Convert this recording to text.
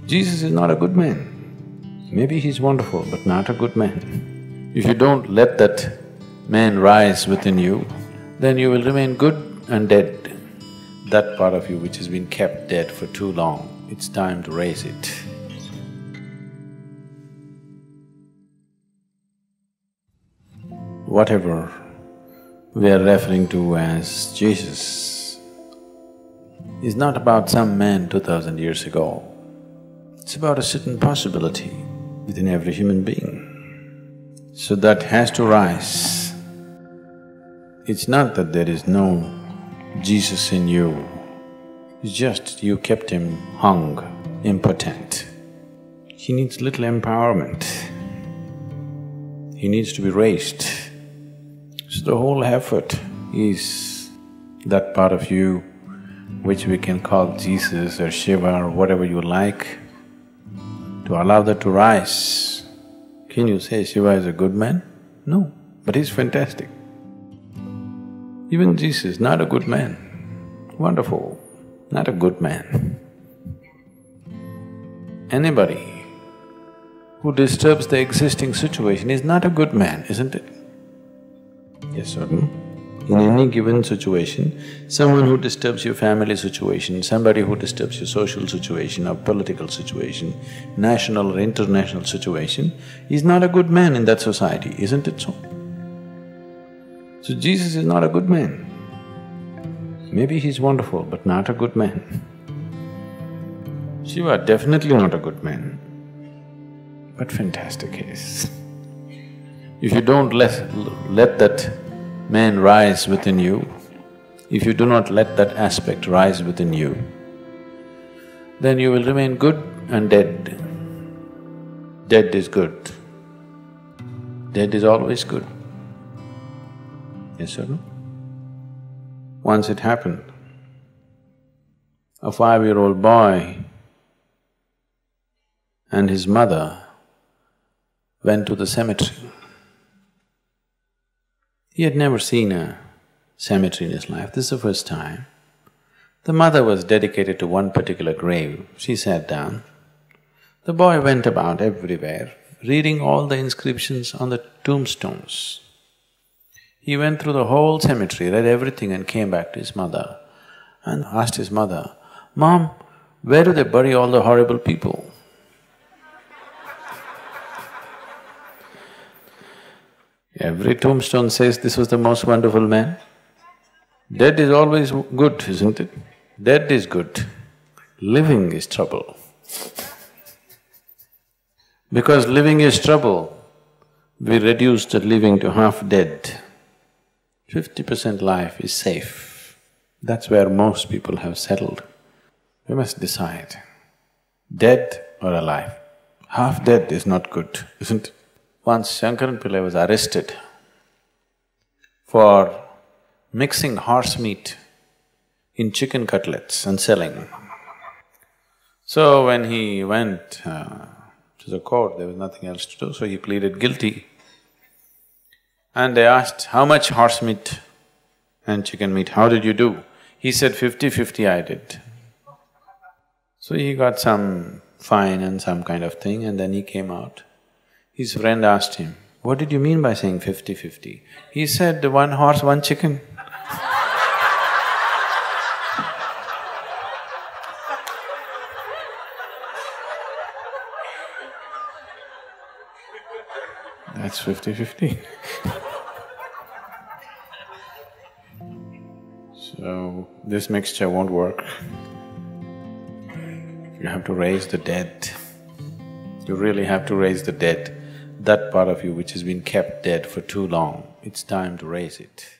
Jesus is not a good man. Maybe he's wonderful, but not a good man. If you don't let that man rise within you, then you will remain good and dead. That part of you which has been kept dead for too long, it's time to raise it. Whatever we are referring to as Jesus is not about some man 2000 years ago. It's about a certain possibility within every human being. So that has to rise. It's not that there is no Jesus in you, it's just you kept him hung, impotent. He needs little empowerment. He needs to be raised. So the whole effort is that part of you which we can call Jesus or Shiva or whatever you like, to allow that to rise. Can you say Shiva is a good man? No, but he's fantastic. Even Jesus, not a good man. Wonderful, not a good man. Anybody who disturbs the existing situation is not a good man, isn't it? Yes or no? In any given situation, someone who disturbs your family situation, somebody who disturbs your social situation or political situation, national or international situation, is not a good man in that society, isn't it so? So Jesus is not a good man. Maybe he's wonderful, but not a good man. Shiva, definitely not a good man, but fantastic he is. If you don't let that man rise within you, if you do not let that aspect rise within you, then you will remain good and dead. Dead is good. Dead is always good. Yes or no? Once it happened, a 5-year-old boy and his mother went to the cemetery. He had never seen a cemetery in his life, this is the first time. The mother was dedicated to one particular grave, she sat down. The boy went about everywhere, reading all the inscriptions on the tombstones. He went through the whole cemetery, read everything and came back to his mother and asked his mother, "Mom, where do they bury all the horrible people?" Every tombstone says this was the most wonderful man. Dead is always good, isn't it? Dead is good, living is trouble. Because living is trouble, we reduce the living to half dead. 50% life is safe. That's where most people have settled. We must decide, dead or alive. Half dead is not good, isn't it? Once Shankaran Pillai was arrested for mixing horse meat in chicken cutlets and selling. So when he went to the court, there was nothing else to do, so he pleaded guilty. And they asked, "How much horse meat and chicken meat, how did you do?" He said, 50-50 I did. So he got some fine and some kind of thing and then he came out. His friend asked him, "What did you mean by saying 50-50? He said, "One horse, one chicken." That's 50-50. So, this mixture won't work. You have to raise the dead. You really have to raise the dead. That part of you which has been kept dead for too long, it's time to raise it.